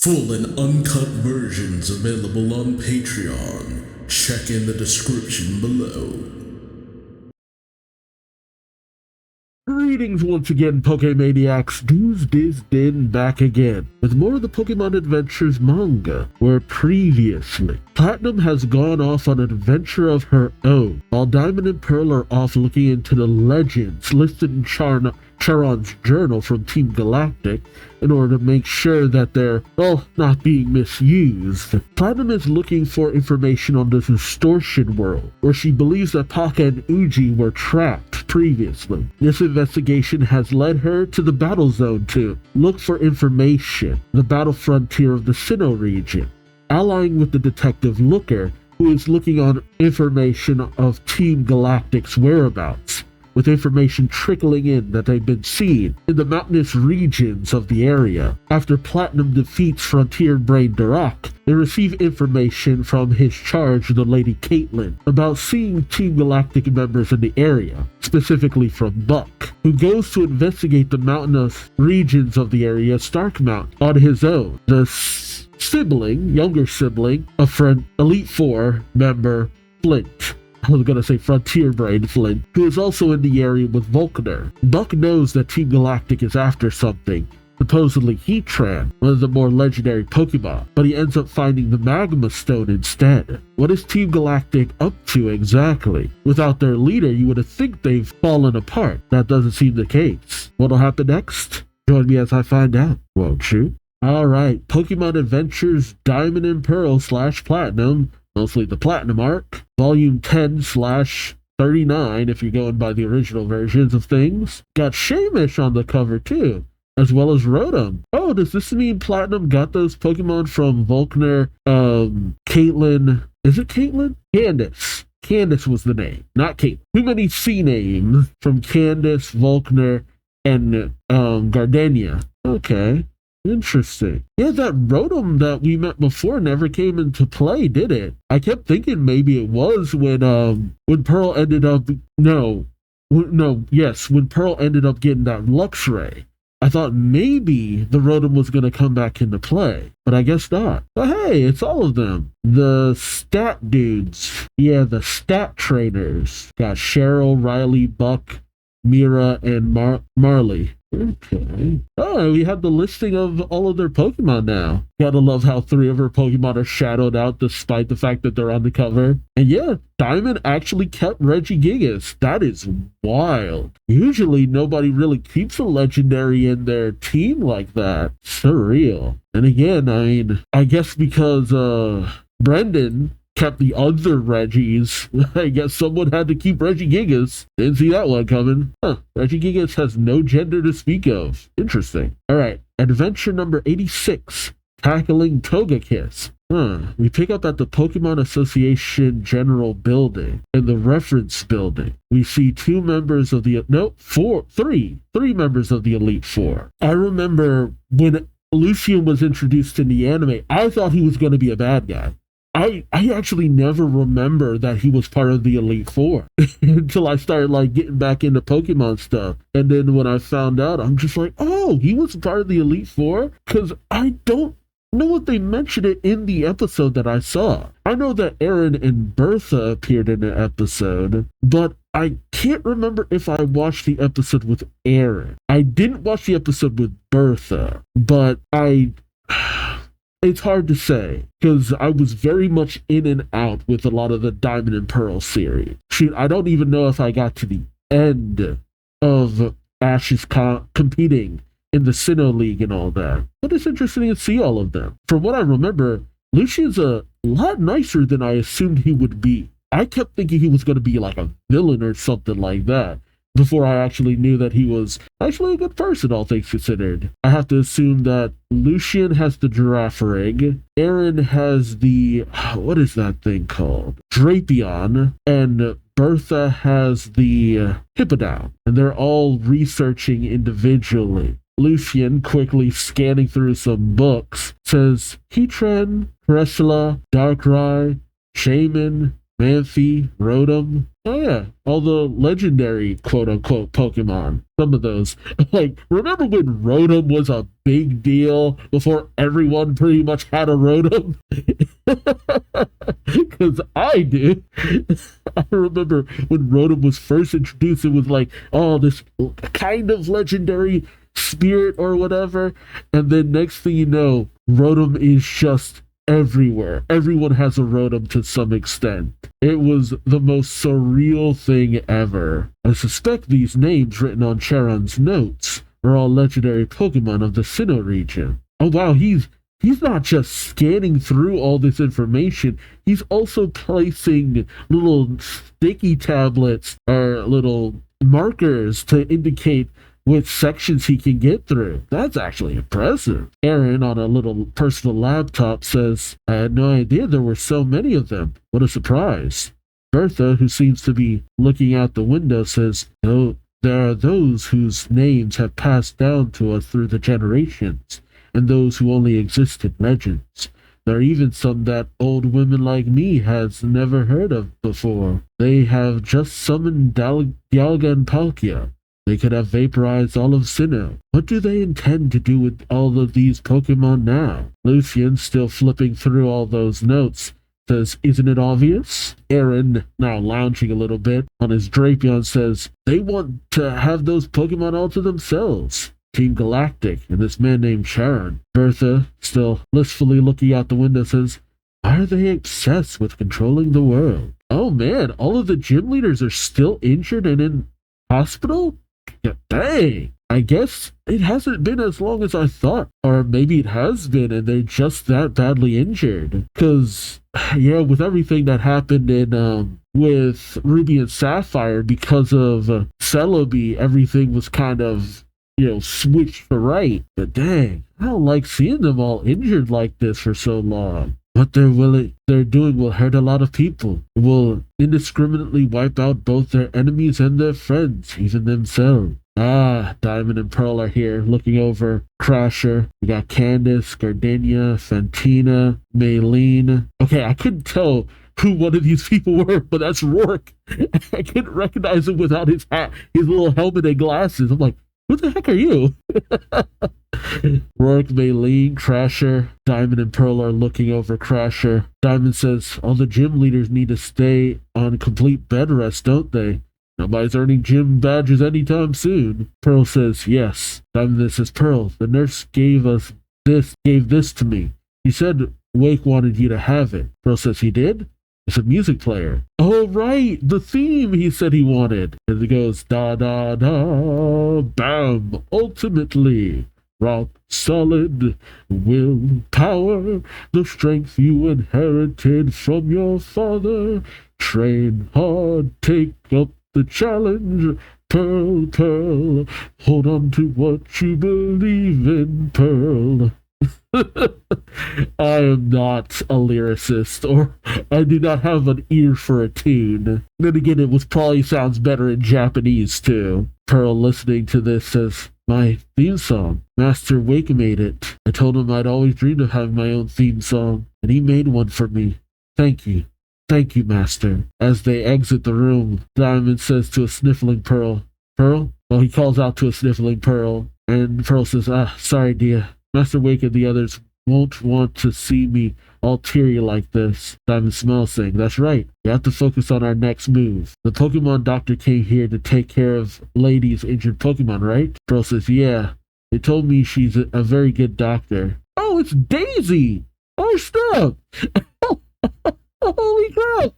Full and uncut versions available on Patreon. Check in the description below. Greetings once again, Pokemaniacs. Duuz-Diz-Din back again with more of the Pokemon Adventures manga, where previously Platinum has gone off on an adventure of her own, while Diamond and Pearl are off looking into the legends listed in Charon's journal from Team Galactic in order to make sure that they're, not being misused. Platinum is looking for information on this distortion world, where she believes that Paka and Uji were trapped previously. This investigation has led her to the battle zone to look for information, the battle frontier of the Sinnoh region, allying with the detective Looker, who is looking on information of Team Galactic's whereabouts, with information trickling in that they've been seen in the mountainous regions of the area. After Platinum defeats Frontier Brain Durak, they receive information from his charge, the Lady Caitlin, about seeing Team Galactic members in the area, specifically from Buck, who goes to investigate the mountainous regions of the area, Stark Mountain, on his own. The younger sibling of Elite Four member Flint. I was going to say Frontier Brain Flint, who is also in the area with Vulcaner. Buck knows that Team Galactic is after something, supposedly Heatran, one of the more legendary Pokemon, but he ends up finding the Magma Stone instead. What is Team Galactic up to exactly? Without their leader, you would think they've fallen apart. That doesn't seem the case. What'll happen next? Join me as I find out, won't you? Alright, Pokemon Adventures Diamond and Pearl / Platinum, mostly the Platinum arc, Volume 10/39 if you're going by the original versions of things. Got Shamish on the cover too, as well as Rotom. Oh, does this mean Platinum got those Pokemon from Vulcaner, Caitlin? Is it Caitlin? Candace. Candace was the name, not Caitlin. Too many C names from Candace, Vulcaner, and Gardenia. Okay. Interesting. Yeah, that Rotom that we met before never came into play, did it? I kept thinking maybe it was when Pearl ended up when Pearl ended up getting that Luxray. I thought maybe the Rotom was going to come back into play, but I guess not. But hey, it's all of them. The stat dudes. Yeah, the stat trainers. Got Cheryl, Riley, Buck, Mira, and Marley. Okay. Oh, we have the listing of all of their Pokemon now. Gotta love how 3 of her Pokemon are shadowed out despite the fact that they're on the cover. And yeah, Diamond actually kept Regigigas. That is wild. Usually nobody really keeps a legendary in their team like that. Surreal. And again, I guess because Brendan kept the other Reggies, I guess someone had to keep Regigigas. Didn't see that one coming. Regigigas has no gender to speak of. Interesting. Alright, adventure number 86, tackling Togekiss. We pick up at the Pokemon Association General Building. In the reference building, we see 3 members of the Elite Four. I remember when Lucian was introduced in the anime, I thought he was going to be a bad guy. I actually never remember that he was part of the Elite Four until I started getting back into Pokemon stuff. And then when I found out, I'm just like, oh, he was part of the Elite Four? Because I don't know if they mentioned it in the episode that I saw. I know that Aaron and Bertha appeared in the episode, but I can't remember if I watched the episode with Aaron. I didn't watch the episode with Bertha, but it's hard to say, because I was very much in and out with a lot of the Diamond and Pearl series. Shoot, I don't even know if I got to the end of Ash's competing in the Sinnoh League and all that. But it's interesting to see all of them. From what I remember, Lucian's a lot nicer than I assumed he would be. I kept thinking he was going to be like a villain or something like that, before I actually knew that he was actually a good person, all things considered. I have to assume that Lucian has the Giraffe Ring, Aaron has the, what is that thing called? Drapion, and Bertha has the Hippodon, and they're all researching individually. Lucian, quickly scanning through some books, says Heatran, Cressula, Darkrai, Shaman, Manphy, Rotom. Oh yeah, all the legendary quote-unquote Pokemon. Some of those. Like, remember when Rotom was a big deal before everyone pretty much had a Rotom? Because I do. I remember when Rotom was first introduced, it was like, oh, this kind of legendary spirit or whatever. And then next thing you know, Rotom is just everywhere. Everyone has a Rotom to some extent. It was the most surreal thing ever. I suspect these names written on Charon's notes are all legendary Pokemon of the Sinnoh region. Oh wow, he's not just scanning through all this information, he's also placing little sticky tablets or little markers to indicate which sections he can get through. That's actually impressive. Aaron, on a little personal laptop, says, I had no idea there were so many of them. What a surprise. Bertha, who seems to be looking out the window, says, no, there are those whose names have passed down to us through the generations, and those who only exist in legends. There are even some that old women like me has never heard of before. They have just summoned Dialga and Palkia. They could have vaporized all of Sinnoh. What do they intend to do with all of these Pokemon now? Lucian, still flipping through all those notes, says, isn't it obvious? Aaron, now lounging a little bit on his Drapion, says, they want to have those Pokemon all to themselves. Team Galactic and this man named Charon. Bertha, still blissfully looking out the window, says, are they obsessed with controlling the world? Oh man, all of the gym leaders are still injured and in hospital? Yeah, dang. I guess it hasn't been as long as I thought. Or maybe it has been and they're just that badly injured. Because, yeah, with everything that happened in, with Ruby and Sapphire, because of Celebi, everything was kind of, switched to right. But dang, I don't like seeing them all injured like this for so long. What they're doing will hurt a lot of people. It will indiscriminately wipe out both their enemies and their friends, even themselves. Ah, Diamond and Pearl are here, looking over Crasher. We got Candace, Gardenia, Fantina, Maylene. Okay, I couldn't tell who one of these people were, but that's Rourke. I couldn't recognize him without his hat, his little helmet and glasses. I'm like, who the heck are you? Rourke, Maylene, Crasher, Diamond and Pearl are looking over Crasher. Diamond says, all the gym leaders need to stay on complete bed rest, don't they? Nobody's earning gym badges anytime soon. Pearl says, yes. Diamond says, Pearl, the nurse gave this to me. He said Wake wanted you to have it. Pearl says, he did? It's a music player. Oh, right, the theme he said he wanted. And it goes, da da da, bam, ultimately. Rock solid willpower, the strength you inherited from your father. Train hard, take up the challenge. Pearl, Pearl, hold on to what you believe in, Pearl. I am not a lyricist, or I do not have an ear for a tune. Then again, it was probably sounds better in Japanese too. Pearl, listening to this, says, my theme song. Master Wake made it. I told him I'd always dreamed of having my own theme song, and he made one for me. Thank you. Thank you, Master. As they exit the room, Diamond says to a sniffling Pearl, Pearl? Well, he calls out to a sniffling Pearl, and Pearl says, sorry, dear. Master Wake and the others won't want to see me all teary like this. Diamond smiles, saying, that's right. We have to focus on our next move. The Pokemon doctor came here to take care of Lady's injured Pokemon, right? Pearl says, yeah. They told me she's a very good doctor. Oh, it's Daisy! Oh, stop! Holy crap!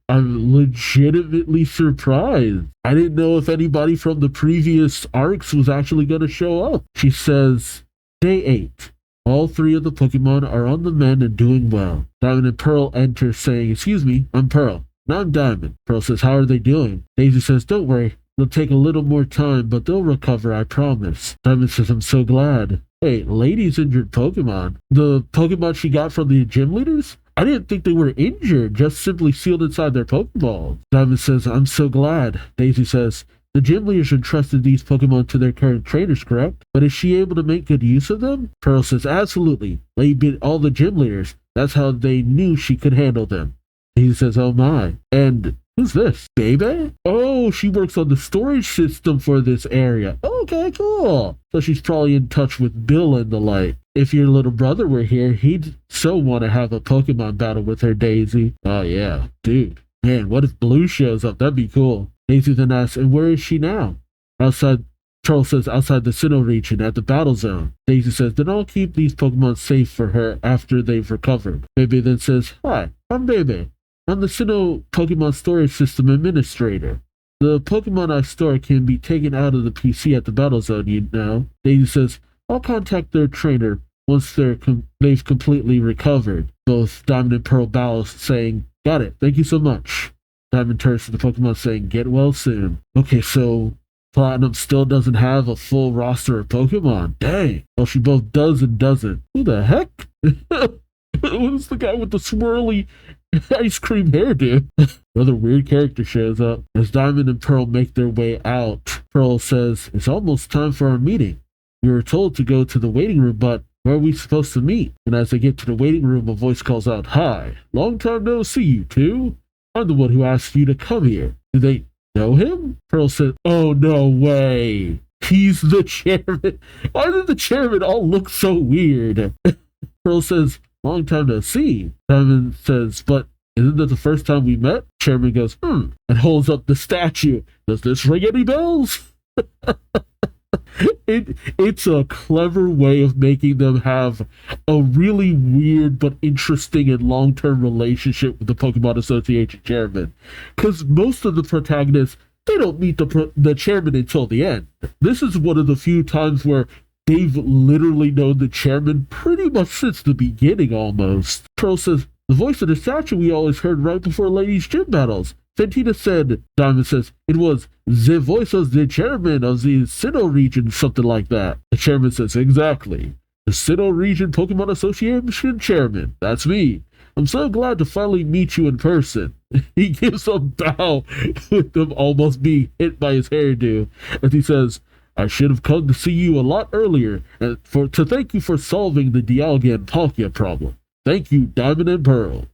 I'm legitimately surprised. I didn't know if anybody from the previous arcs was actually going to show up. She says, Day 8. All 3 of the Pokemon are on the mend and doing well. Diamond and Pearl enter saying, excuse me, I'm Pearl. Now I'm Diamond. Pearl says, how are they doing? Daisy says, don't worry. They'll take a little more time, but they'll recover, I promise. Diamond says, I'm so glad. Hey, Lady's injured Pokemon. The Pokemon she got from the gym leaders? I didn't think they were injured, just simply sealed inside their Pokeball. Diamond says, I'm so glad. Daisy says, the gym leaders entrusted these Pokemon to their current trainers, correct? But is she able to make good use of them? Pearl says, absolutely. Lady beat all the gym leaders. That's how they knew she could handle them. He says, oh my. And Who's this? Baby? Oh, she works on the storage system for this area. Okay, cool. So she's probably in touch with Bill and the like. If your little brother were here, he'd so want to have a Pokemon battle with her, Daisy. Oh, yeah. Dude. Man, what if Blue shows up? That'd be cool. Daisy then asks, and where is she now? Outside. Charles says outside the Sinnoh region at the battle zone. Daisy says, then I'll keep these Pokemon safe for her after they've recovered. Baby then says, hi, I'm Baby. I'm the Sinnoh Pokemon Storage System Administrator. The Pokemon I store can be taken out of the PC at the battle zone, you know. Daisy says, I'll contact their trainer once they've completely recovered. Both Diamond and Pearl bow, saying, got it, thank you so much. Diamond turns to the Pokemon saying, get well soon. Okay, so Platinum still doesn't have a full roster of Pokemon. Dang. Well, she both does and doesn't. Who the heck? Who's the guy with the swirly ice cream hairdo? Another weird character shows up. As Diamond and Pearl make their way out, Pearl says, it's almost time for our meeting. We were told to go to the waiting room, but where are we supposed to meet? And as they get to the waiting room, a voice calls out, hi, long time no see, you two. I'm the one who asked you to come here. Do they know him? Pearl said, oh, no way. He's the chairman. Why did the chairman all look so weird? Pearl says, long time no see. Diamond says, but isn't that the first time we met? Chairman goes, and holds up the statue. Does this ring any bells? It's a clever way of making them have a really weird but interesting and long-term relationship with the Pokemon Association chairman. Because most of the protagonists, they don't meet the chairman until the end. This is one of the few times where they've literally known the chairman pretty much since the beginning almost. Pearl says, the voice of the statue we always heard right before ladies' gym battles. Fantina said, Diamond says, it was the voice of the chairman of the Sinnoh region, something like that. The chairman says, exactly. The Sinnoh region Pokemon Association chairman. That's me. I'm so glad to finally meet you in person. He gives a bow with him almost being hit by his hairdo. As he says, I should have come to see you a lot earlier to thank you for solving the Dialga and Palkia problem. Thank you, Diamond and Pearl.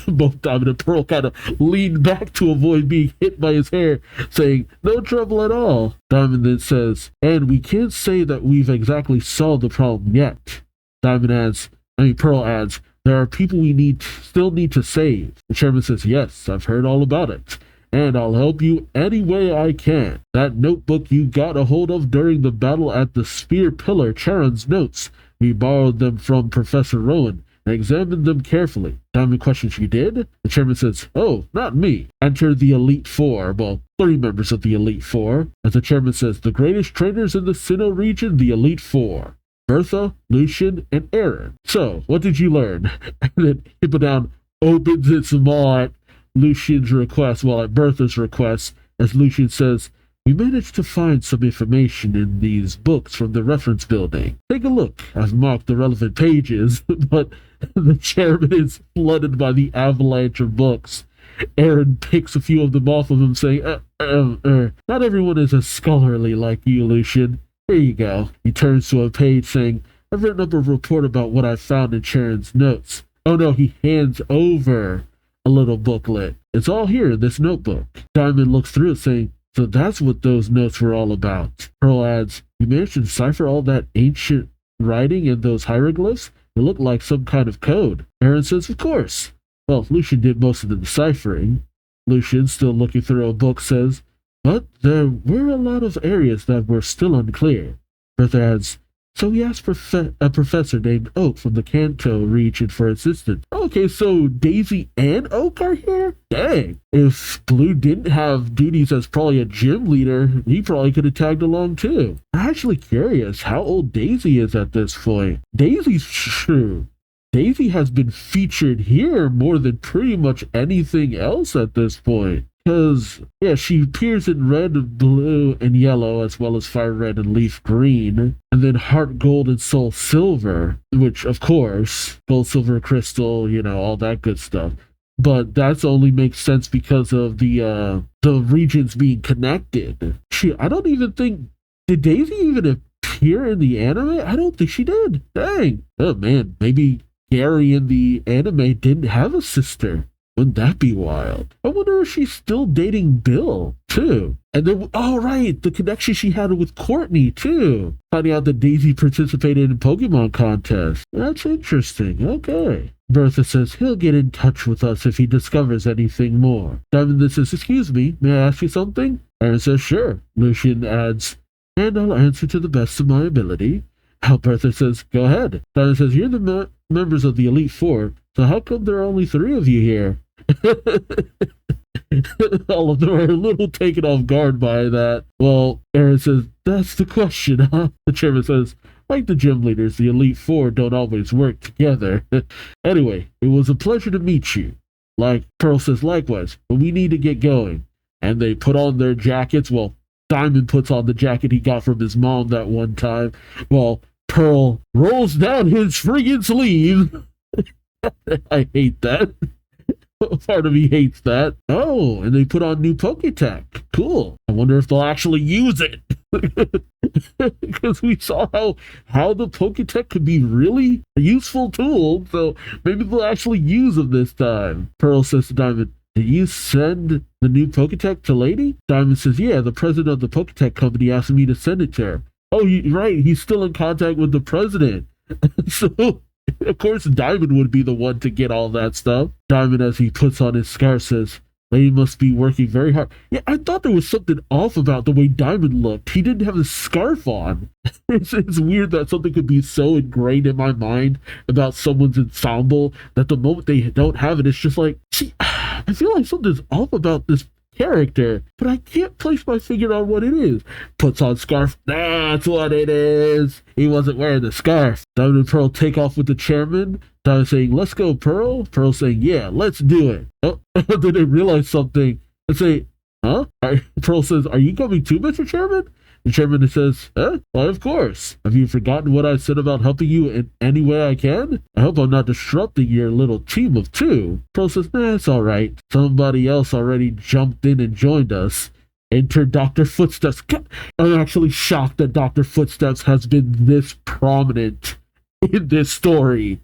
Both Diamond and Pearl kind of lean back to avoid being hit by his hair, saying, no trouble at all. Diamond then says, and we can't say that we've exactly solved the problem yet. Pearl adds, there are people we still need to save. The chairman says, yes, I've heard all about it, and I'll help you any way I can. That notebook you got a hold of during the battle at the Spear Pillar, Charon's notes. We borrowed them from Professor Rowan. Examined them carefully. Diamond questions, you did? The chairman says, oh, not me. Enter the Elite Four. Well, 3 members of the Elite Four. As the chairman says, the greatest trainers in the Sinnoh region, the Elite Four. Bertha, Lucian, and Aaron. So, what did you learn? And then Hippowdon opens its maw at Lucian's request, at Bertha's request, as Lucian says, we managed to find some information in these books from the reference building. Take a look. I've marked the relevant pages, but the chairman is flooded by the avalanche of books. Aaron picks a few of them off of him, saying, not everyone is as scholarly like you, Lucian. Here you go. He turns to a page saying, I've written up a report about what I found in Charon's notes. Oh no, he hands over a little booklet. It's all here in this notebook. Diamond looks through it, saying, so that's what those notes were all about. Pearl adds, you managed to decipher all that ancient writing and those hieroglyphs? It looked like some kind of code. Aaron says, of course. Well, Lucian did most of the deciphering. Lucian, still looking through a book, says, but there were a lot of areas that were still unclear. Bertha adds, so we asked a professor named Oak from the Kanto region for assistance. Okay, so Daisy and Oak are here? Dang. If Blue didn't have duties as probably a gym leader, he probably could have tagged along too. I'm actually curious how old Daisy is at this point. Daisy's true. Daisy has been featured here more than pretty much anything else at this point. Because, yeah, she appears in red, blue, and yellow, as well as fire red and leaf green. And then heart gold and soul silver, which, of course, gold, silver, crystal, all that good stuff. But that's only makes sense because of the regions being connected. I don't even think, did Daisy even appear in the anime? I don't think she did. Dang. Oh, man, maybe Gary in the anime didn't have a sister. Wouldn't that be wild? I wonder if she's still dating Bill, too. And then, oh, right, the connection she had with Courtney, too. Finding out that Daisy participated in Pokemon contests. That's interesting. Okay. Bertha says he'll get in touch with us if he discovers anything more. Diamond then says, excuse me, may I ask you something? Aaron says, sure. Lucian adds, and I'll answer to the best of my ability. Bertha says, go ahead. Diamond says, you're the members of the Elite Four, so how come there are only 3 of you here? All of them are a little taken off guard by that. Well, Aaron says, that's the question, huh? The chairman says, like the gym leaders, the Elite Four don't always work together. Anyway, it was a pleasure to meet you. Like Pearl says, likewise, but we need to get going. And they put on their jackets. Well, Diamond puts on the jacket he got from his mom that one time, while Pearl rolls down his friggin' sleeve. I hate that. Part of me hates that. Oh, and they put on new Poketech. Cool. I wonder if they'll actually use it. Because we saw how the Poketech could be really a useful tool, so maybe they'll actually use them this time. Pearl says to Diamond, did you send the new Poketech to Lady? Diamond says, yeah, the president of the Poketech company asked me to send it to her. Oh, right, he's still in contact with the president. So, of course, Diamond would be the one to get all that stuff. Diamond, as he puts on his scarf, says, Lady must be working very hard. Yeah, I thought there was something off about the way Diamond looked. He didn't have the scarf on. It's weird that something could be so ingrained in my mind about someone's ensemble that the moment they don't have it, it's just like, gee, I feel like something's off about this character, but I can't place my finger on what it is. Puts on scarf. That's what it is. He wasn't wearing the scarf. Diamond and Pearl take off with the chairman. Diamond saying, let's go, Pearl. Pearl saying, yeah, let's do it. Oh, then they realize something and say, huh? Pearl says, are you coming too, Mr. Chairman? The chairman says, huh? Why, of course. Have you forgotten what I said about helping you in any way I can? I hope I'm not disrupting your little team of 2. Pearl says, nah, it's all right. Somebody else already jumped in and joined us. Enter Dr. Footsteps. I'm actually shocked that Dr. Footsteps has been this prominent in this story.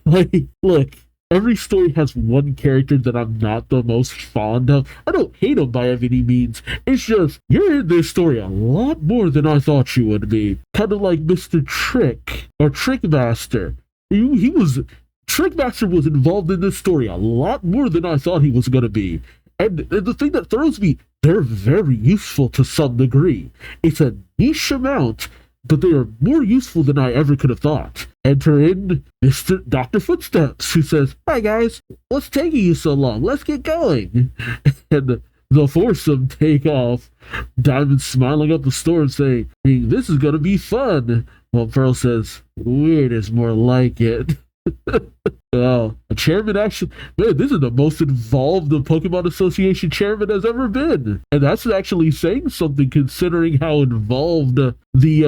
Like, look, every story has one character that I'm not the most fond of. I don't hate him by any means. It's just, you're in this story a lot more than I thought you would be. Kind of like Mr. Trick, or Trickmaster. Trickmaster was involved in this story a lot more than I thought he was going to be. And the thing that throws me, they're very useful to some degree. It's a niche amount, but they are more useful than I ever could have thought. Enter in Mr. Dr. Footsteps, who says, hi guys, what's taking you so long? Let's get going. And the foursome take off, Diamond smiling up the storm saying, hey, this is going to be fun. While Pearl says, weird is more like it. Well, a chairman actually, man, this is the most involved the Pokemon Association chairman has ever been. And that's actually saying something considering how involved the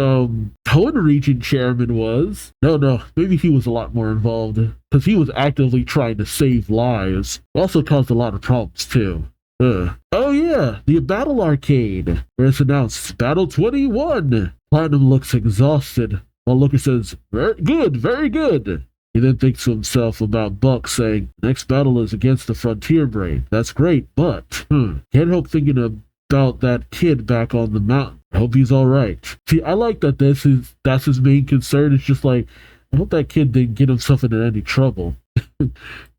Hoenn region chairman was. No, maybe he was a lot more involved because he was actively trying to save lives. Also caused a lot of problems too. Oh yeah, the Battle Arcade, where it's announced Battle 21. Platinum looks exhausted, while Looker says, very good, very good. He then thinks to himself about Buck, saying, next battle is against the Frontier Brain. That's great, but can't help thinking about that kid back on the mountain. I hope he's all right. See, I like that that's his main concern. It's just like, I hope that kid didn't get himself into any trouble.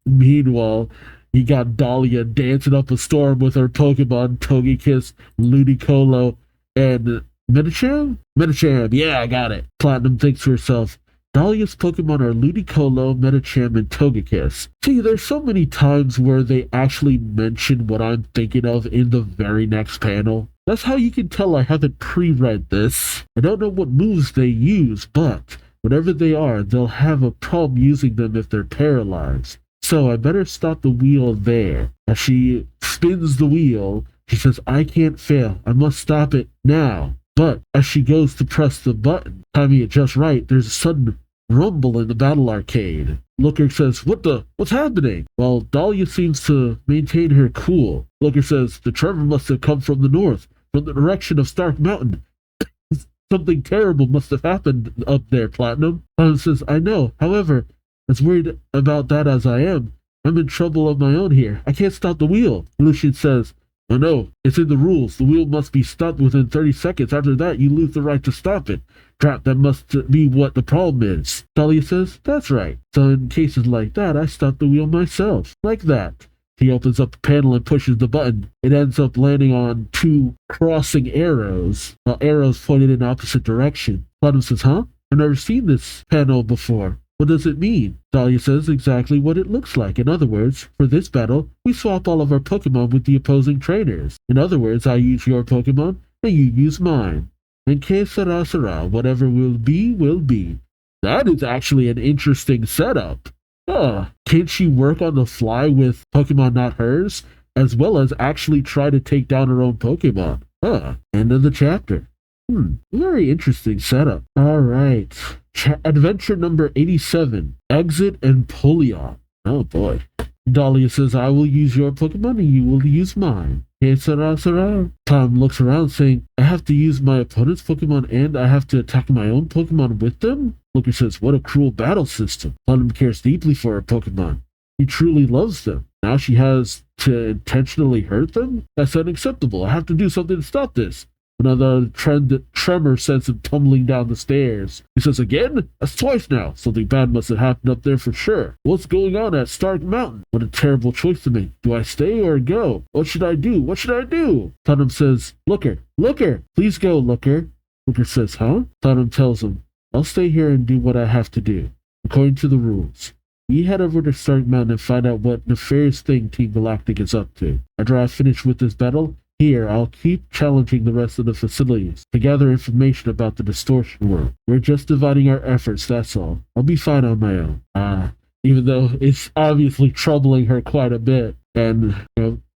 Meanwhile, you got Dahlia dancing up a storm with her Pokemon, Togekiss, Ludicolo, and Medicham? Medicham, yeah, I got it. Platinum thinks to herself, Dahlia's Pokemon are Ludicolo, Medicham, and Togekiss. See, there's so many times where they actually mention what I'm thinking of in the very next panel. That's how you can tell I haven't pre-read this. I don't know what moves they use, but whatever they are, they'll have a problem using them if they're paralyzed. So I better stop the wheel there. As she spins the wheel, she says, I can't fail. I must stop it now. But as she goes to press the button, timing it just right, there's a sudden rumble in the Battle Arcade. Looker says, what's happening? While Dahlia seems to maintain her cool. Looker says, the tremor must have come from the north, from the direction of Stark Mountain. Something terrible must have happened up there, Platinum. Platinum says, I know. However, as worried about that as I am, I'm in trouble of my own here. I can't stop the wheel. Lucian says, oh no, it's in the rules. The wheel must be stopped within 30 seconds. After that, you lose the right to stop it. Crap, that must be what the problem is. Dahlia says, that's right. So in cases like that, I stop the wheel myself. Like that. He opens up the panel and pushes the button. It ends up landing on 2 crossing arrows, while arrows pointed in opposite direction. Platinum says, huh? I've never seen this panel before. What does it mean? Dahlia says exactly what it looks like. In other words, for this battle, we swap all of our Pokemon with the opposing trainers. In other words, I use your Pokemon, and you use mine. And que sera sera, whatever will be, will be. That is actually an interesting setup. Can she work on the fly with Pokemon not hers, as well as actually try to take down her own Pokemon? End of the chapter. Very interesting setup. Alright. Adventure number 87. Exit and Polion. Oh boy. Dahlia says, I will use your Pokemon and you will use mine. Hey, Sarah. Tom looks around saying, I have to use my opponent's Pokemon and I have to attack my own Pokemon with them? Looker says, what a cruel battle system. Platinum cares deeply for her Pokemon. He truly loves them. Now she has to intentionally hurt them? That's unacceptable. I have to do something to stop this. Another tremor sends him tumbling down the stairs. He says, again? That's twice now. Something bad must have happened up there for sure. What's going on at Stark Mountain? What a terrible choice to make. Do I stay or go? What should I do? What should I do? Platinum says, Looker, please go, Looker. Looker says, huh? Platinum tells him, I'll stay here and do what I have to do, according to the rules. We head over to Stark Mountain and find out what nefarious thing Team Galactic is up to. After I finish with this battle, here, I'll keep challenging the rest of the facilities to gather information about the distortion world. We're just dividing our efforts, that's all. I'll be fine on my own. Even though it's obviously troubling her quite a bit. And,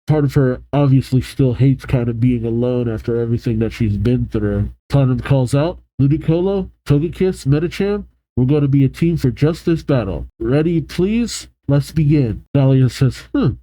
part of her obviously still hates kind of being alone after everything that she's been through. Platinum calls out, Ludicolo, Togekiss, Medicham, we're going to be a team for just this battle. Ready, please? Let's begin. Dahlia says,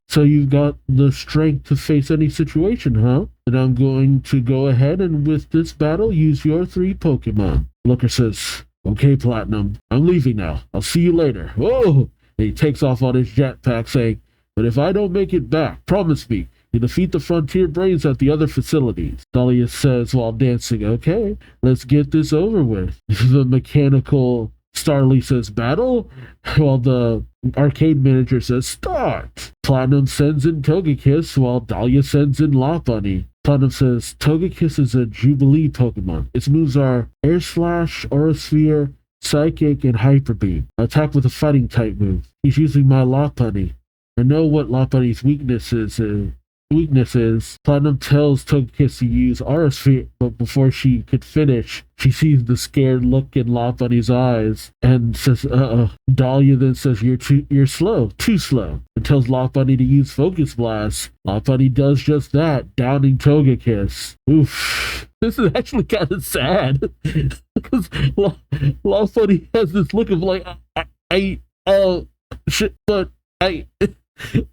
so you've got the strength to face any situation, huh? And I'm going to go ahead and with this battle, use your 3 Pokemon. Looker says, okay, Platinum, I'm leaving now. I'll see you later. Whoa! And he takes off on his jetpack saying, but if I don't make it back, promise me, you defeat the Frontier Brains at the other facilities. Dahlia says while dancing, okay, let's get this over with. The mechanical Starly says battle, while the arcade manager says start. Platinum sends in Togekiss, while Dahlia sends in Lopunny. Platinum says Togekiss is a Jubilee Pokemon. Its moves are Air Slash, Aura Sphere, Psychic, and Hyper Beam. Attack with a fighting type move. He's using my Lopunny. I know what Lopunny's weakness is. Platinum tells Togekiss to use Aura Sphere, but before she could finish, she sees the scared look in Lopunny's eyes and says, Dahlia then says, you're slow, too slow, and tells Lopunny to use Focus Blast. Lopunny does just that, downing Togekiss. Oof. This is actually kind of sad, because Lopunny has this look of like,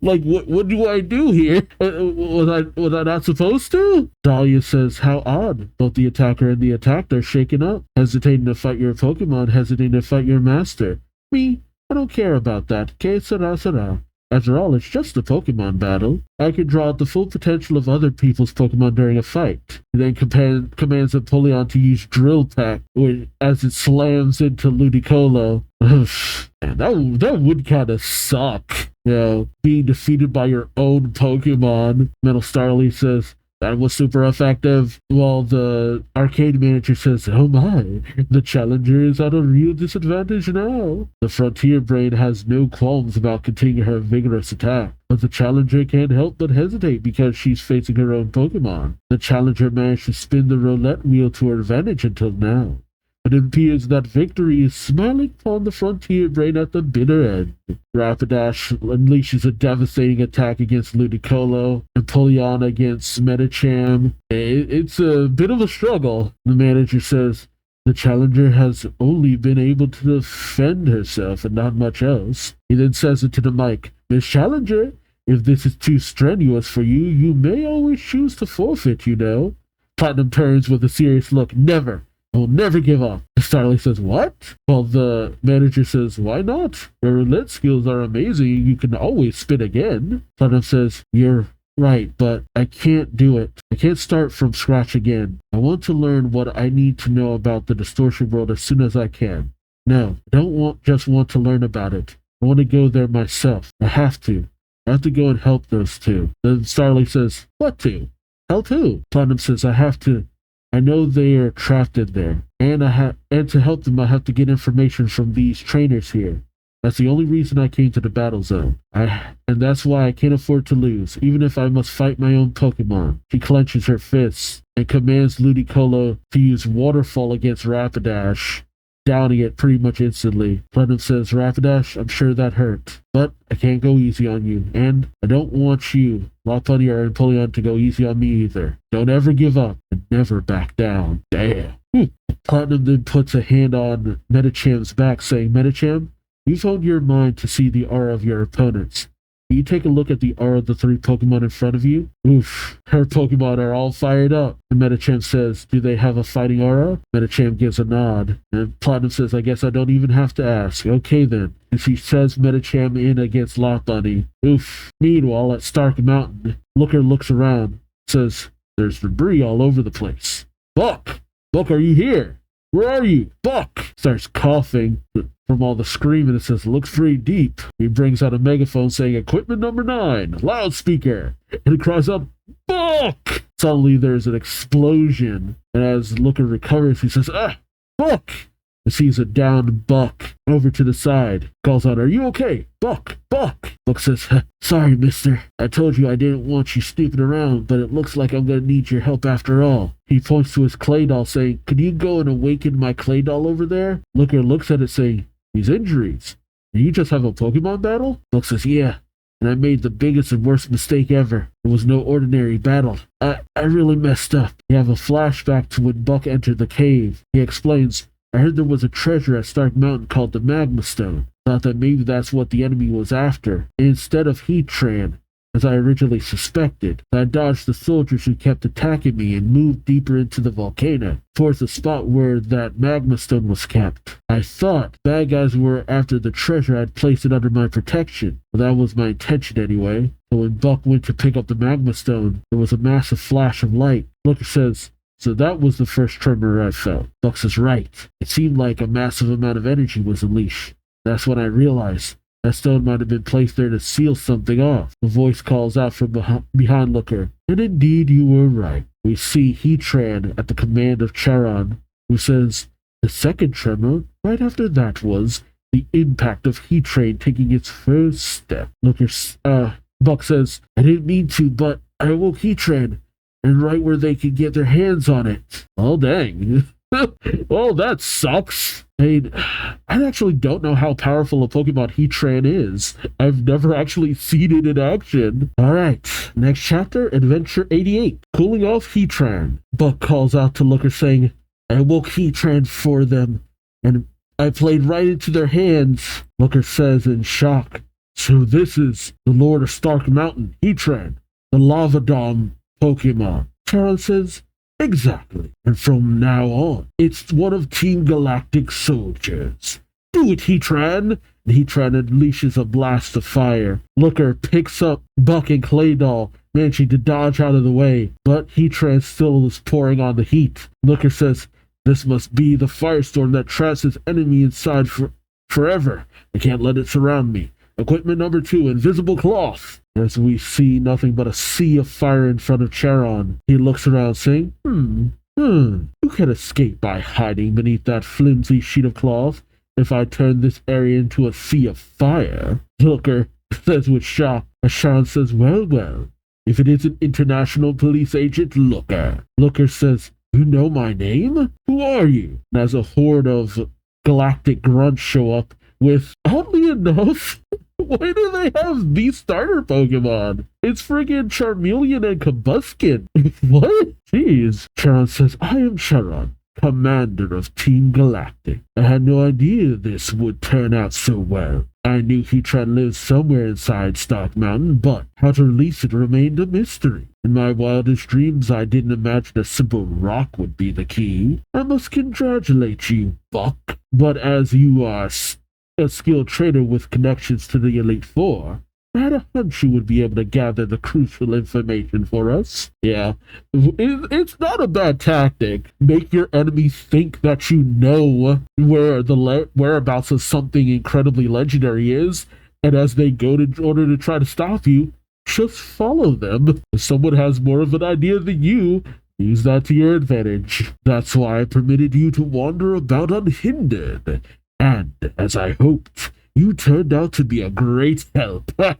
like, what do I do here? Was I not supposed to? Dahlia says, how odd. Both the attacker and the attacked are shaken up, hesitating to fight your Pokemon, hesitating to fight your master. Me? I don't care about that. Que sera. After all, it's just a Pokemon battle. I can draw out the full potential of other people's Pokemon during a fight. He then commands Apollyon to use Drill Peck as it slams into Ludicolo. Man, that would kind of suck. Being defeated by your own Pokemon. Metal Starly says, that was super effective. While the arcade manager says, oh my, the challenger is at a real disadvantage now. The Frontier Brain has no qualms about continuing her vigorous attack, but the challenger can't help but hesitate because she's facing her own Pokemon. The challenger managed to spin the roulette wheel to her advantage until now. But it appears that victory is smiling upon the Frontier Brain at the bitter end. Rapidash unleashes a devastating attack against Ludicolo, and Poliana against Medicham. It's a bit of a struggle. The manager says, the challenger has only been able to defend herself and not much else. He then says into the mic, Miss Challenger, if this is too strenuous for you, you may always choose to forfeit, you know. Platinum turns with a serious look. Never. I will never give up. Starly says, what? Well, the manager says, why not? Your roulette skills are amazing. You can always spin again. Platinum says, you're right, but I can't do it. I can't start from scratch again. I want to learn what I need to know about the distortion world as soon as I can. No, I don't just want to learn about it. I want to go there myself. I have to. I have to go and help those two. Then Starly says, what two? Help who? Platinum says, I have to. I know they are trapped in there. And to help them, I have to get information from these trainers here. That's the only reason I came to the battle zone. And that's why I can't afford to lose, even if I must fight my own Pokémon. She clenches her fists and commands Ludicolo to use Waterfall against Rapidash, downing it pretty much instantly. Platinum says, Rapidash, I'm sure that hurt, but I can't go easy on you, and I don't want you, Lopunny or Empoleon, to go easy on me either. Don't ever give up, and never back down. Damn. Platinum then puts a hand on Metacham's back, saying, Metacham, you've honed your mind to see the aura of your opponents. Can you take a look at the aura of the three Pokemon in front of you? Oof, her Pokemon are all fired up. And Metacham says, do they have a fighting aura? Metacham gives a nod. And Platinum says, I guess I don't even have to ask. Okay then. And she says Metacham in against Lopunny. Oof. Meanwhile, at Stark Mountain, Looker looks around, says, there's debris all over the place. Buck! Buck, are you here? Where are you? Buck! Starts coughing from all the screaming. It says, looks pretty deep. He brings out a megaphone saying, equipment number 9, loudspeaker. And he cries out, Buck! Suddenly there's an explosion. And as Looker recovers, he says, Buck! And sees a downed Buck over to the side. Calls out, are you okay? Buck! Buck! Buck says, sorry, mister. I told you I didn't want you snooping around, but it looks like I'm going to need your help after all. He points to his clay doll, saying, can you go and awaken my clay doll over there? Looker looks at it, saying, these injuries. And you just have a Pokemon battle? Buck says, yeah. And I made the biggest and worst mistake ever. It was no ordinary battle. I really messed up. You have a flashback to when Buck entered the cave. He explains, I heard there was a treasure at Stark Mountain called the Magma Stone. Thought that maybe that's what the enemy was after. Instead of Heatran, as I originally suspected, I dodged the soldiers who kept attacking me and moved deeper into the volcano, towards the spot where that magma stone was kept. I thought bad guys were after the treasure. I'd placed it under my protection. Well, that was my intention anyway. So when Buck went to pick up the magma stone, there was a massive flash of light. Looker says, so that was the first tremor I felt. Buck says, right. It seemed like a massive amount of energy was unleashed. That's when I realized that stone might have been placed there to seal something off. The voice calls out from behind Looker. And indeed you were right. We see Heatran at the command of Charon, who says, the second tremor, right after that was the impact of Heatran taking its first step. Buck says, I didn't mean to, but I awoke Heatran, and right where they could get their hands on it. Oh, dang. Well, that sucks. I actually don't know how powerful a Pokemon Heatran is. I've never actually seen it in action. Alright, next chapter, Adventure 88. Cooling off Heatran. Buck calls out to Looker saying, I woke Heatran for them, and I played right into their hands. Looker says in shock, so this is the Lord of Stark Mountain, Heatran, the Lava Dome Pokemon. Charon says, exactly. And from now on, it's one of Team Galactic's soldiers. Do it, Heatran! And Heatran unleashes a blast of fire. Looker picks up Buck and Claydol, managing to dodge out of the way, but Heatran still is pouring on the heat. Looker says, this must be the firestorm that traps its enemy inside forever. I can't let it surround me. Equipment number 2, invisible cloth. As we see nothing but a sea of fire in front of Charon, he looks around saying, you can escape by hiding beneath that flimsy sheet of cloth if I turn this area into a sea of fire. Looker says with shock, as Charon says, well, if it isn't International Police Agent Looker. Looker says, you know my name? Who are you? And as a horde of galactic grunts show up with, oddly enough, why do they have the starter Pokemon? It's friggin' Charmeleon and Combuskin. What? Jeez. Charon says, I am Charon, commander of Team Galactic. I had no idea this would turn out so well. I knew Heatran lived somewhere inside Stock Mountain, but how to release it remained a mystery. In my wildest dreams, I didn't imagine a simple rock would be the key. I must congratulate you, Buck. But as you are a skilled trader with connections to the Elite Four, I had a hunch you would be able to gather the crucial information for us. Yeah, it's not a bad tactic. Make your enemy think that you know where the whereabouts of something incredibly legendary is, and as they go in order to try to stop you, just follow them. If someone has more of an idea than you, use that to your advantage. That's why I permitted you to wander about unhindered. And, as I hoped, you turned out to be a great help. Buck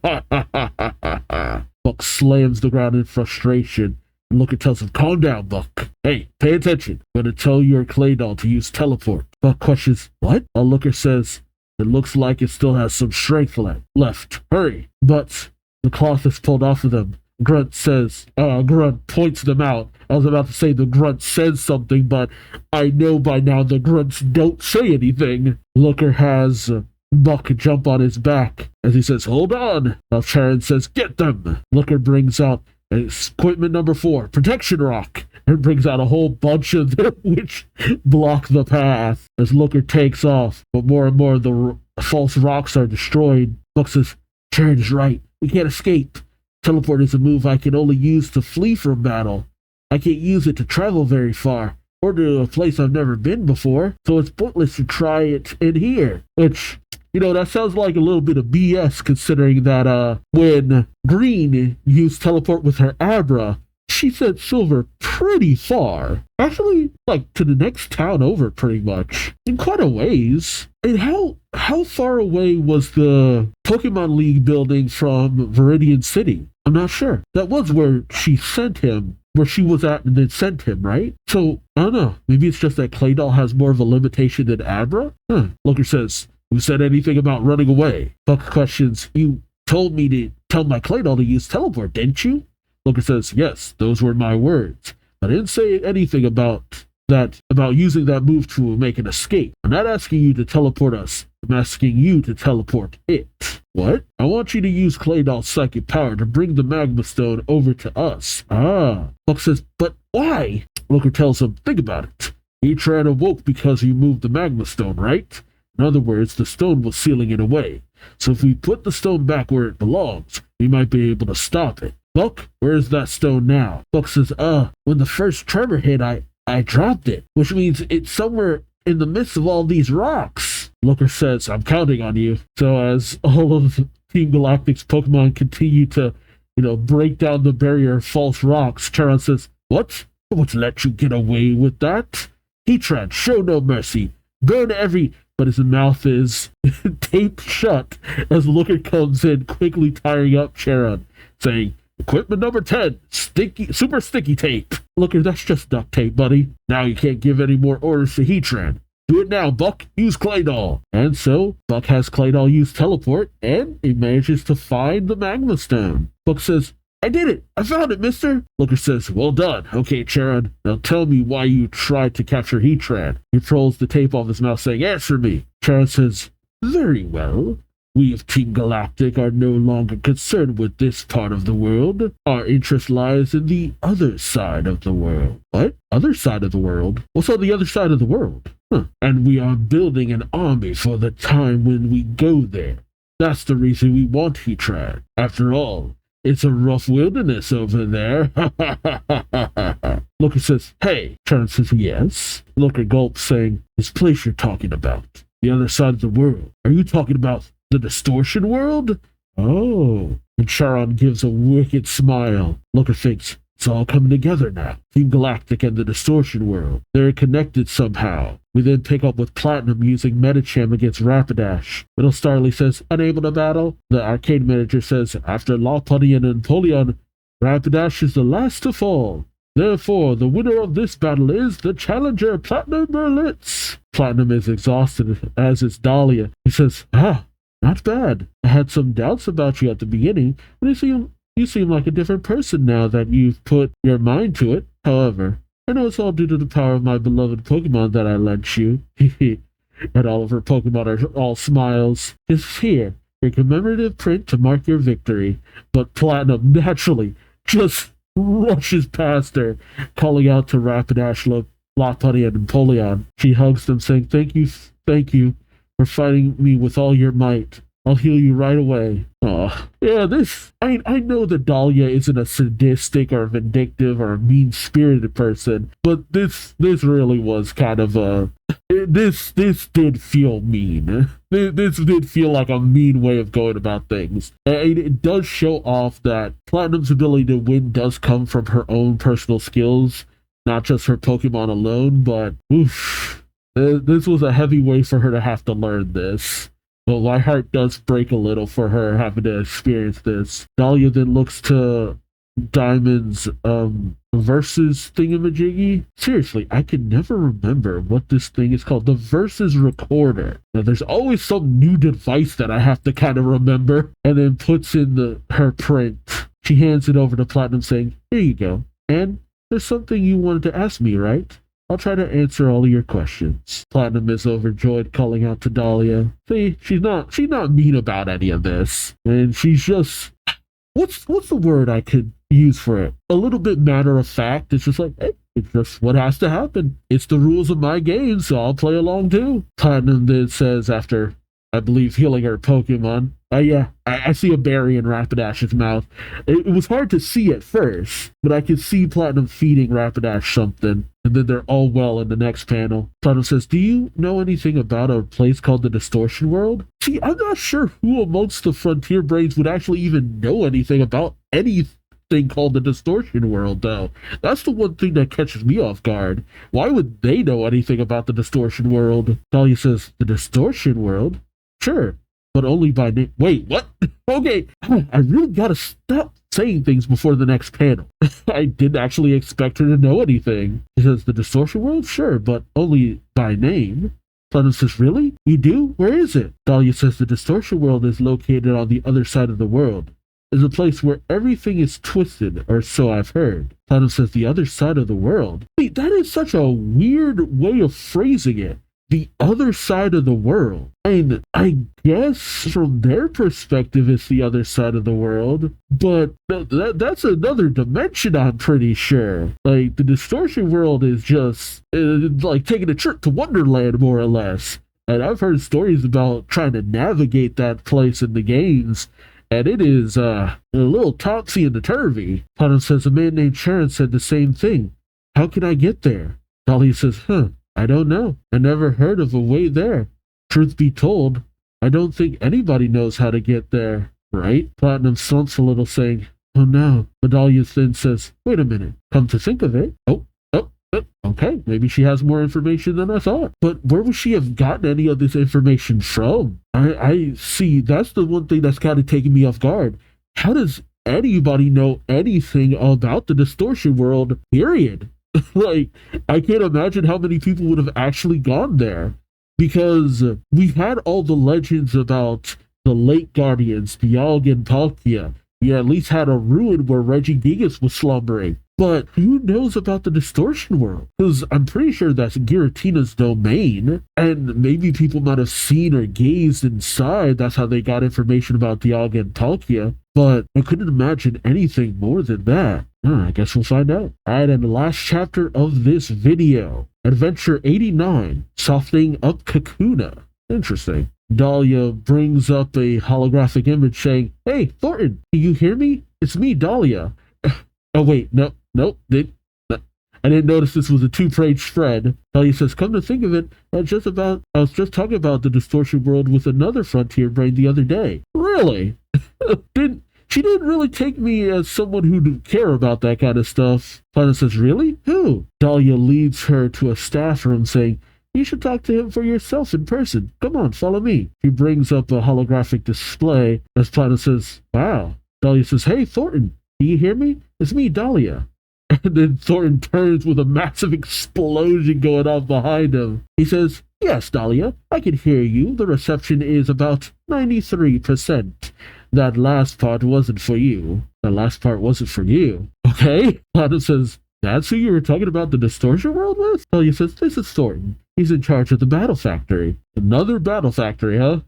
slams the ground in frustration, and Looker tells him, calm down, Buck. Hey, pay attention. I'm going to tell your clay doll to use teleport. Buck questions, what? Looker says, it looks like it still has some strength left. Hurry. But the cloth is pulled off of them. Grunt points them out. I was about to say the Grunt says something, but I know by now the Grunts don't say anything. Looker has Buck jump on his back as he says, hold on. Now Charon says, get them. Looker brings out equipment number 4, protection rock, and brings out a whole bunch of them which block the path as Looker takes off. But more and more the false rocks are destroyed. Buck says, Charon's right. We can't escape. Teleport is a move I can only use to flee from battle. I can't use it to travel very far, or to a place I've never been before, so it's pointless to try it in here. Which, that sounds like a little bit of BS, considering that when Green used teleport with her Abra, she sent Silver pretty far. Actually, to the next town over, pretty much. In quite a ways. And how far away was the Pokemon League building from Viridian City? I'm not sure. That was where she sent him, where she was at and then sent him, right? So, I don't know. Maybe it's just that Claydol has more of a limitation than Abra? Looker says, who said anything about running away? Buck questions, you told me to tell my Claydol to use teleport, didn't you? Looker says, yes, those were my words. I didn't say anything about using that move to make an escape. I'm not asking you to teleport us. I'm asking you to teleport it. What? I want you to use Claydol's psychic power to bring the Magma Stone over to us. Buck says, but why? Looker tells him, think about it. Heatran awoke because you moved the Magma Stone, right? In other words, the stone was sealing it away. So if we put the stone back where it belongs, we might be able to stop it. Buck, where is that stone now? Buck says, when the first tremor hit, I dropped it, which means it's somewhere in the midst of all these rocks. Looker says, I'm counting on you. So as all of Team Galactic's Pokemon continue to, break down the barrier of false rocks, Charon says, what? I won't let you get away with that. Heatran, show no mercy. Burn every... But his mouth is taped shut as Looker comes in, quickly tying up Charon, saying, equipment number 10, super sticky tape. Looker, that's just duct tape, buddy. Now you can't give any more orders to Heatran. Do it now, Buck. Use Claydol. And so, Buck has Claydol use teleport, and he manages to find the Magma Stone. Buck says, I did it. I found it, mister. Looker says, well done. Okay, Charon. Now tell me why you tried to capture Heatran. He pulls the tape off his mouth, saying, answer me. Charon says, very well. We of Team Galactic are no longer concerned with this part of the world. Our interest lies in the other side of the world. What? Other side of the world? What's on the other side of the world? And we are building an army for the time when we go there. That's the reason we want Heatran. After all, it's a rough wilderness over there. Looker says, hey. Charon says, yes. Looker gulps, saying, this place you're talking about. The other side of the world. Are you talking about the distortion world? Oh. And Charon gives a wicked smile. Looker thinks, it's all coming together now. Team Galactic and the distortion world. They're connected somehow. We then pick up with Platinum using Medicham against Rapidash. Middle Starly says, unable to battle. The arcade manager says, after Lopunny and Empoleon, Rapidash is the last to fall. Therefore, the winner of this battle is the challenger, Platinum Berlitz. Platinum is exhausted, as is Dahlia. He says, not bad. I had some doubts about you at the beginning, but you seem like a different person now that you've put your mind to it. However, I know it's all due to the power of my beloved Pokemon that I lent you. And all of her Pokemon are all smiles. It's here. a commemorative print to mark your victory. But Platinum naturally just rushes past her, calling out to Rapidash, Lopunny, and Empoleon. She hugs them, saying, thank you for fighting me with all your might. I'll heal you right away. Oh, yeah, I know that Dahlia isn't a sadistic or vindictive or mean-spirited person, but this really was kind of this did feel mean. This did feel like a mean way of going about things. And it does show off that Platinum's ability to win does come from her own personal skills, not just her Pokemon alone, but oof, this was a heavy way for her to have to learn this. Well, my heart does break a little for her having to experience this. Dahlia then looks to Diamond's versus thingamajiggy. Seriously, I can never remember what this thing is called. The versus recorder. Now, there's always some new device that I have to kind of remember, and then puts in her print. She hands it over to Platinum, saying, here you go. And there's something you wanted to ask me, right? I'll try to answer all of your questions. Platinum is overjoyed, calling out to Dahlia. See, she's not mean about any of this. And she's just, what's the word I could use for it? A little bit matter of fact. It's just like, hey, it's just what has to happen. It's the rules of my game, so I'll play along too. Platinum then says, after, I believe, healing her Pokemon, yeah, I see a berry in Rapidash's mouth. It was hard to see at first, but I could see Platinum feeding Rapidash something, and then they're all well in the next panel. Platinum says, do you know anything about a place called the Distortion World? See, I'm not sure who amongst the Frontier Brains would actually even know anything about anything called the Distortion World, though. That's the one thing that catches me off guard. Why would they know anything about the Distortion World? Dahlia says, the Distortion World? Sure. But only by name. Wait, what? Okay, I really gotta stop saying things before the next panel. I didn't actually expect her to know anything. She says, the Distortion World? Sure, but only by name. Platinum says, really? You do? Where is it? Dahlia says, the Distortion World is located on the other side of the world. It's a place where everything is twisted, or so I've heard. Platinum says, the other side of the world? Wait, that is such a weird way of phrasing it. The other side of the world. And I guess from their perspective it's the other side of the world, but that's another dimension, I'm pretty sure. Like, the Distortion World is just like taking a trip to Wonderland, more or less. And I've heard stories about trying to navigate that place in the games, and it is a little topsy and turvy. Platinum says, a man named Charon said the same thing. How can I get there? Dahlia says, I don't know. I never heard of a way there. Truth be told, I don't think anybody knows how to get there, right? Platinum slumps a little, saying, oh no. Dahlia then says, wait a minute. Come to think of it. Okay, maybe she has more information than I thought. But where would she have gotten any of this information from? I see, that's the one thing that's kind of taking me off guard. How does anybody know anything about the Distortion World, period? Like, I can't imagine how many people would have actually gone there, because we had all the legends about the Lake Guardians, Dialga and Palkia. You at least had a ruin where Regigigas was slumbering. But who knows about the Distortion World? Because I'm pretty sure that's Giratina's domain, and maybe people might have seen or gazed inside. That's how they got information about Dialga and Palkia. But I couldn't imagine anything more than that. I guess we'll find out. Alright, and the last chapter of this video. Adventure 89, Softening Up Kakuna. Interesting. Dahlia brings up a holographic image saying, hey, Thornton, can you hear me? It's me, Dahlia. Oh, wait, no, I didn't notice this was a 2-page spread. Dahlia says, come to think of it, I was just talking about the Distortion World with another Frontier Brain the other day. Really? She didn't really take me as someone who'd care about that kind of stuff. Platinum says, really? Who? Dahlia leads her to a staff room, saying, you should talk to him for yourself in person. Come on, follow me. She brings up a holographic display as Platinum says, wow. Dahlia says, hey, Thornton, do you hear me? It's me, Dahlia. And then Thornton turns with a massive explosion going off behind him. He says, yes, Dahlia, I can hear you. The reception is about 93%. That last part wasn't for you. The last part wasn't for you. Okay? Platinum says, that's who you were talking about the Distortion World with? Dahlia says, this is Thornton. He's in charge of the Battle Factory. Another Battle Factory, huh?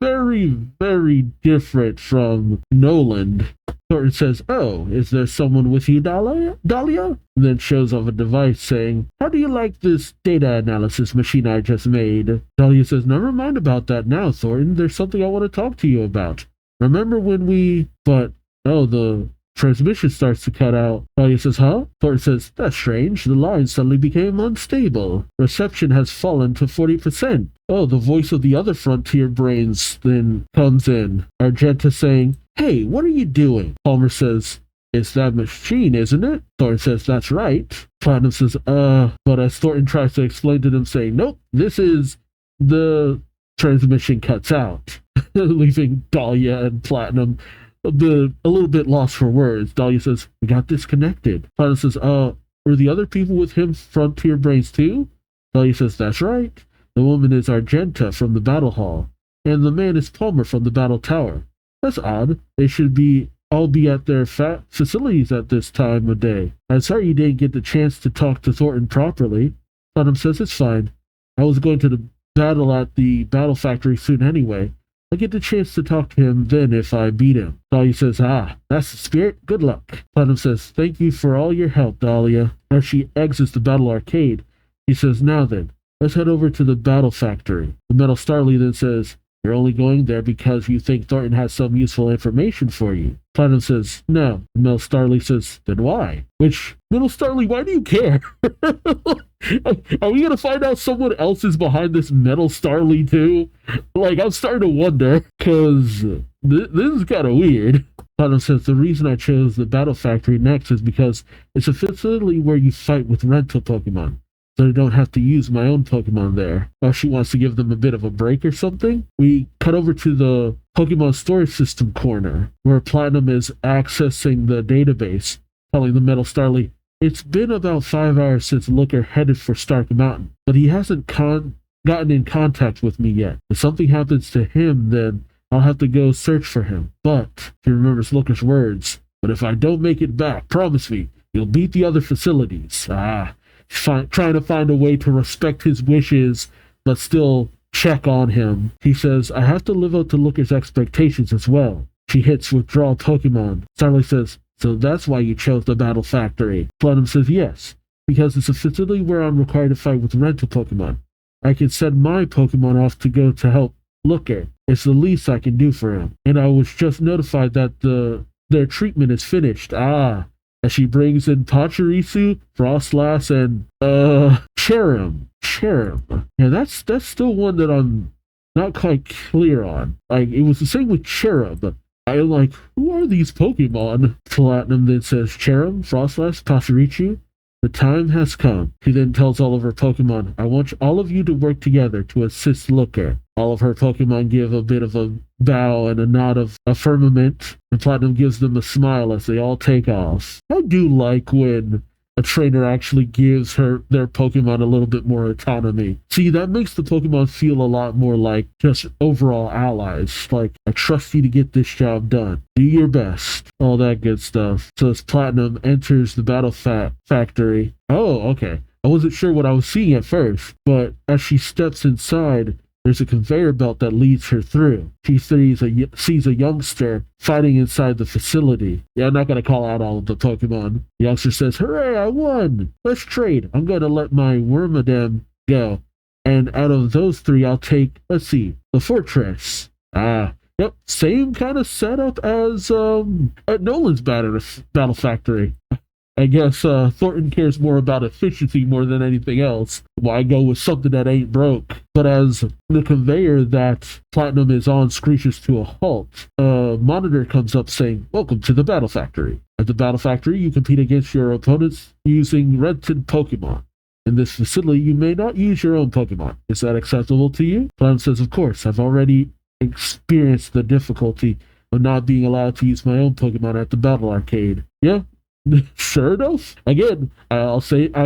very, very different from Nolan. Thornton says, "Oh, is there someone with you, Dahlia?" And then shows off a device saying, "How do you like this data analysis machine I just made?" Dahlia says, "Never mind about that now, Thornton. There's something I want to talk to you about. Remember when we..." But, oh, the transmission starts to cut out. Dahlia says, "Huh?" Thornton says, "That's strange. The line suddenly became unstable. Reception has fallen to 40%. Oh, the voice of the other Frontier brains then comes in. Argenta saying, "Hey, what are you doing?" Palmer says, "It's that machine, isn't it?" Thornton says, "That's right." Platinum says, but as Thornton tries to explain to them, saying, "Nope, this is..." The transmission cuts out, leaving Dahlia and Platinum a little bit lost for words. Dahlia says, "We got disconnected." Platinum says, "Were the other people with him Frontier brains too?" Dahlia says, "That's right. The woman is Argenta from the battle hall, and the man is Palmer from the battle tower. That's odd. They should all be at their facilities at this time of day. I'm sorry you didn't get the chance to talk to Thornton properly." Platinum says, "It's fine. I was going to the battle at the battle factory soon anyway. I'll get the chance to talk to him then if I beat him." Dahlia says, "That's the spirit. Good luck." Platinum says, "Thank you for all your help, Dahlia." As she exits the battle arcade, he says, "Now then, let's head over to the battle factory." The Metal Starly then says, "You're only going there because you think Thornton has some useful information for you." Platinum says, "No." The Metal Starly says, "Then why?" Which, Metal Starly, why do you care? Are we going to find out someone else is behind this Metal Starly too? Like, I'm starting to wonder, because this is kind of weird. Platinum says, "The reason I chose the battle factory next is because it's a facility where you fight with rental Pokemon. So I don't have to use my own Pokemon there." Or she wants to give them a bit of a break or something. We cut over to the Pokemon storage system corner, where Platinum is accessing the database, telling the Metal Starly, "It's been about 5 hours since Looker headed for Stark Mountain, but he hasn't gotten in contact with me yet. If something happens to him, then I'll have to go search for him. But," he remembers Looker's words, "but if I don't make it back, promise me, you'll beat the other facilities." Trying to find a way to respect his wishes, but still check on him. He says, "I have to live up to Looker's expectations as well." She hits withdraw Pokemon. Starly says, "So that's why you chose the battle factory." Platinum says, "Yes, because it's a facility where I'm required to fight with rental Pokemon. I can send my Pokemon off to go to help Looker. It's the least I can do for him. And I was just notified that their treatment is finished." As she brings in Pachirisu, Frostlass, and Charon. Yeah, that's still one that I'm not quite clear on. Like, it was the same with Cherub. I'm like, who are these Pokemon? Platinum then says, "Charon, Frostlass, Pachirisu, the time has come." She then tells all of her Pokemon, "I want all of you to work together to assist Looker." All of her Pokemon give a bit of a bow and a nod of affirmament, and Platinum gives them a smile as they all take off. I do like when a trainer actually gives their Pokemon a little bit more autonomy. See, that makes the Pokemon feel a lot more like just overall allies. Like, "I trust you to get this job done. Do your best." All that good stuff. So as Platinum enters the battle factory... Oh, okay. I wasn't sure what I was seeing at first, but as she steps inside, there's a conveyor belt that leads her through. She sees a youngster fighting inside the facility. Yeah, I'm not going to call out all of the Pokemon. The youngster says, "Hooray, I won! Let's trade. I'm going to let my Wormadam go. And out of those three, I'll take, let's see, the Fortress." Yep, same kind of setup as at Nolan's battle factory. I guess Thornton cares more about efficiency more than anything else. Why go with something that ain't broke? But as the conveyor that Platinum is on screeches to a halt, a monitor comes up saying, "Welcome to the battle factory. At the battle factory, you compete against your opponents using rented Pokemon. In this facility, you may not use your own Pokemon. Is that acceptable to you?" Platinum says, "Of course. I've already experienced the difficulty of not being allowed to use my own Pokemon at the battle arcade." Yeah. Sure enough. Again, I've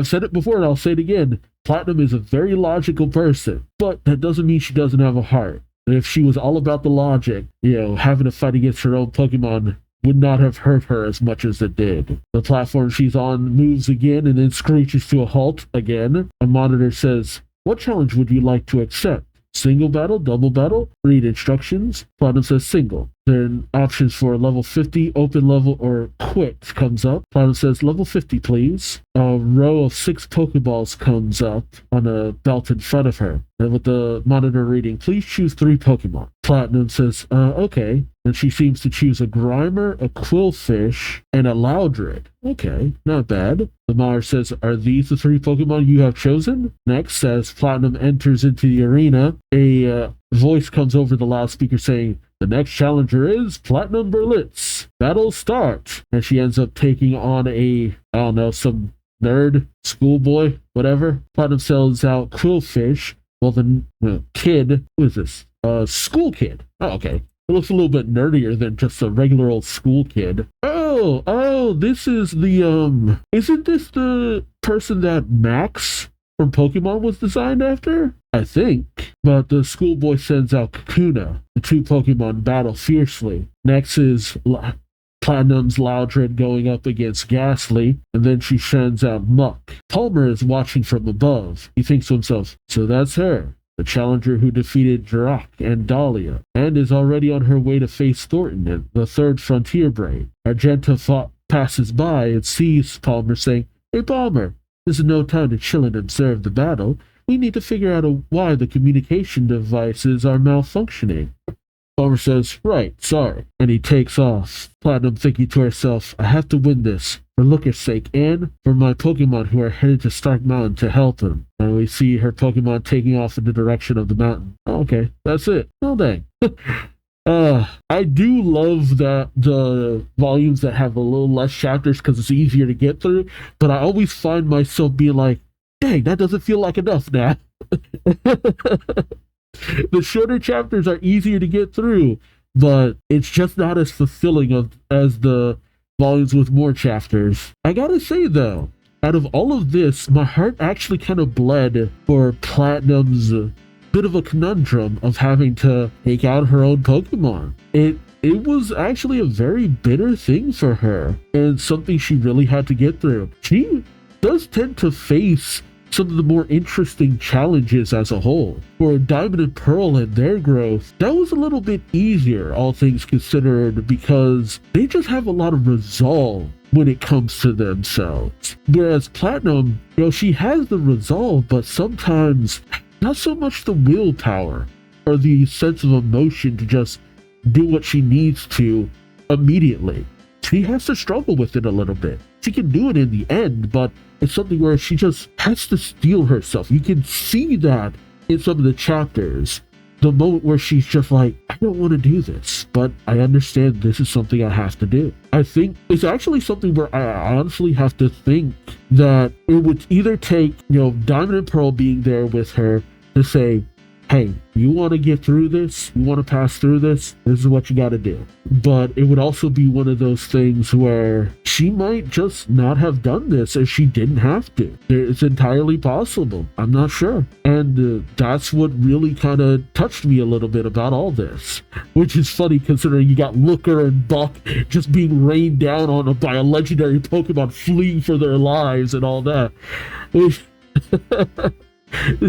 said it before and I'll say it again. Platinum is a very logical person, but that doesn't mean she doesn't have a heart. And if she was all about the logic, having to fight against her own Pokemon would not have hurt her as much as it did. The platform she's on moves again and then screeches to a halt again. A monitor says, "What challenge would you like to accept?" single battle, double battle, read instructions. Platinum says single. Then options for level 50, open level, or quit comes up. Platinum says level 50, please. A row of 6 Pokeballs comes up on a belt in front of her. And with the monitor reading, please choose 3 Pokemon. Platinum says, okay. And she seems to choose a Grimer, a Quillfish, and a Loudred. Okay, not bad. The monitor says, are these the 3 Pokemon you have chosen? Next, as Platinum enters into the arena, a voice comes over the loudspeaker saying, the next challenger is Platinum Berlitz. Battle start. And she ends up taking on I don't know, some nerd, schoolboy, whatever. Platinum sells out Quillfish. Well, the kid, who is this? School kid. Oh, okay. It looks a little bit nerdier than just a regular old school kid. Oh, this is the, isn't this the person that Max from Pokemon was designed after? I think. But the schoolboy sends out Kakuna. The 2 Pokemon battle fiercely. Next is Platinum's Loudred going up against Ghastly, and then she sends out Muck. Palmer is watching from above. He thinks to himself, so that's her, the challenger who defeated Dirac and Dahlia, and is already on her way to face Thornton, the 3rd Frontier Brain. Argenta passes by and sees Palmer saying, hey Palmer, this is no time to chill and observe the battle. We need to figure out why the communication devices are malfunctioning. Palmer says, right, sorry, and he takes off. Platinum thinking to herself, I have to win this, for Looker's sake, and for my Pokemon who are headed to Stark Mountain to help him. And we see her Pokemon taking off in the direction of the mountain. Oh, okay, that's it. Oh, dang. I do love that the volumes that have a little less chapters because it's easier to get through, but I always find myself being like, dang, that doesn't feel like enough now. The shorter chapters are easier to get through, but it's just not as fulfilling as the volumes with more chapters. I gotta say though, out of all of this, my heart actually kind of bled for Platinum's bit of a conundrum of having to take out her own Pokemon. It was actually a very bitter thing for her, and something she really had to get through. She does tend to face some of the more interesting challenges as a whole. For Diamond and Pearl and their growth, that was a little bit easier, all things considered, because they just have a lot of resolve when it comes to themselves. Whereas Platinum, she has the resolve, but sometimes not so much the willpower or the sense of emotion to just do what she needs to immediately. She has to struggle with it a little bit. She can do it in the end, but it's something where she just has to steel herself. You can see that in some of the chapters. The moment where she's just like, I don't want to do this, but I understand this is something I have to do. I think it's actually something where I honestly have to think that it would either take, Diamond and Pearl being there with her to say, hey, you want to get through this? You want to pass through this? This is what you got to do. But it would also be one of those things where she might just not have done this if she didn't have to. It's entirely possible. I'm not sure. And that's what really kind of touched me a little bit about all this. Which is funny considering you got Looker and Buck just being rained down on by a legendary Pokemon fleeing for their lives and all that. It's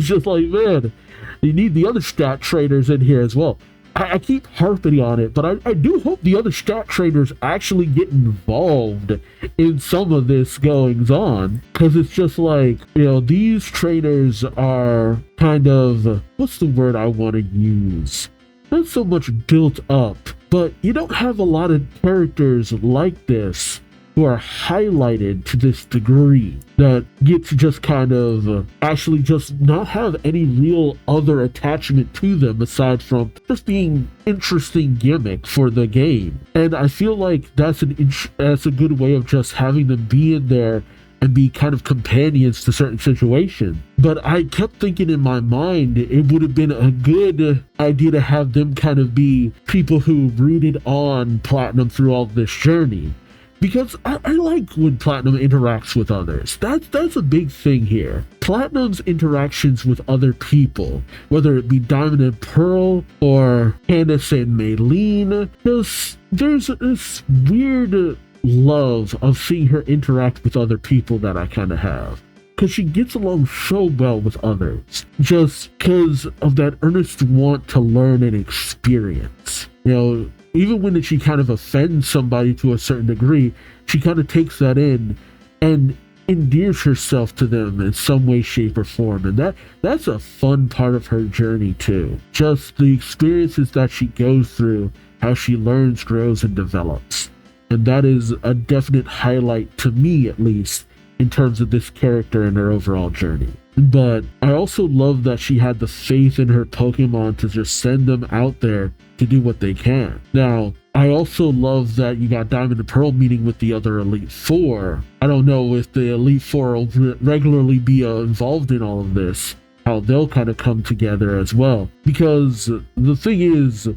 just like, man, you need the other stat traders in here as well. I keep harping on it, but I do hope the other stat traders actually get involved in some of this goings on, because it's just like, these traders are kind of, what's the word I want to use? Not so much built up, but you don't have a lot of characters like this who are highlighted to this degree that get to just kind of actually just not have any real other attachment to them aside from just being interesting gimmick for the game. And I feel like that's a good way of just having them be in there and be kind of companions to certain situations. But I kept thinking in my mind it would have been a good idea to have them kind of be people who rooted on Platinum through all this journey. Because I like when Platinum interacts with others. That's a big thing here. Platinum's interactions with other people, whether it be Diamond and Pearl or Candace and Maylene, there's this weird love of seeing her interact with other people that I kind of have. because she gets along so well with others, just because of that earnest want to learn and experience. You know, even when she kind of offends somebody to a certain degree, she kind of takes that in and endears herself to them in some way, shape, or form. And that's a fun part of her journey too. Just the experiences that she goes through, how she learns, grows, and develops. And that is a definite highlight to me, at least, in terms of this character and her overall journey. But I also love that she had the faith in her Pokemon to just send them out there to do what they can. Now, I also love that you got Diamond and Pearl meeting with the other Elite Four. I don't know if the Elite Four will regularly be involved in all of this, how they'll kind of come together as well. Because the thing is,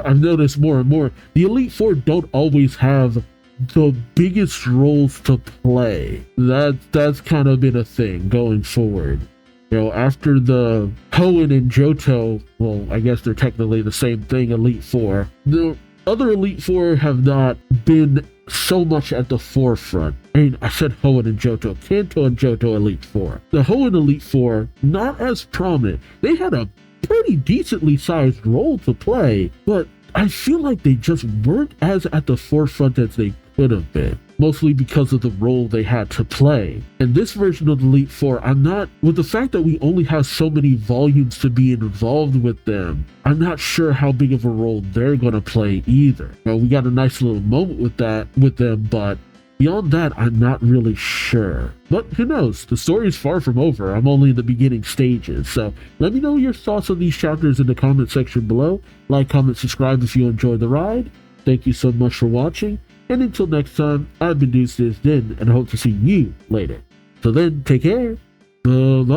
I've noticed more and more, the Elite Four don't always have the biggest roles to play. That's kind of been a thing going forward. You know, after the Hoenn and Johto, well, I guess they're technically the same thing, Elite Four, the other Elite Four have not been so much at the forefront. I mean, I said Hoenn and Johto, Kanto and Johto Elite Four. The Hoenn Elite Four, not as prominent. They had a pretty decently sized role to play, but I feel like they just weren't as at the forefront as they could have been, mostly because of the role they had to play. And this version of the Elite Four, with the fact that we only have so many volumes to be involved with them, I'm not sure how big of a role they're going to play either. Well, we got a nice little moment with them, but beyond that, I'm not really sure. But who knows? The story is far from over. I'm only in the beginning stages. So let me know your thoughts on these chapters in the comment section below. Like, comment, subscribe if you enjoyed the ride. Thank you so much for watching. And until next time, I've been Duuz-Diz-Din, and I hope to see you later. So then, take care. Bye-bye.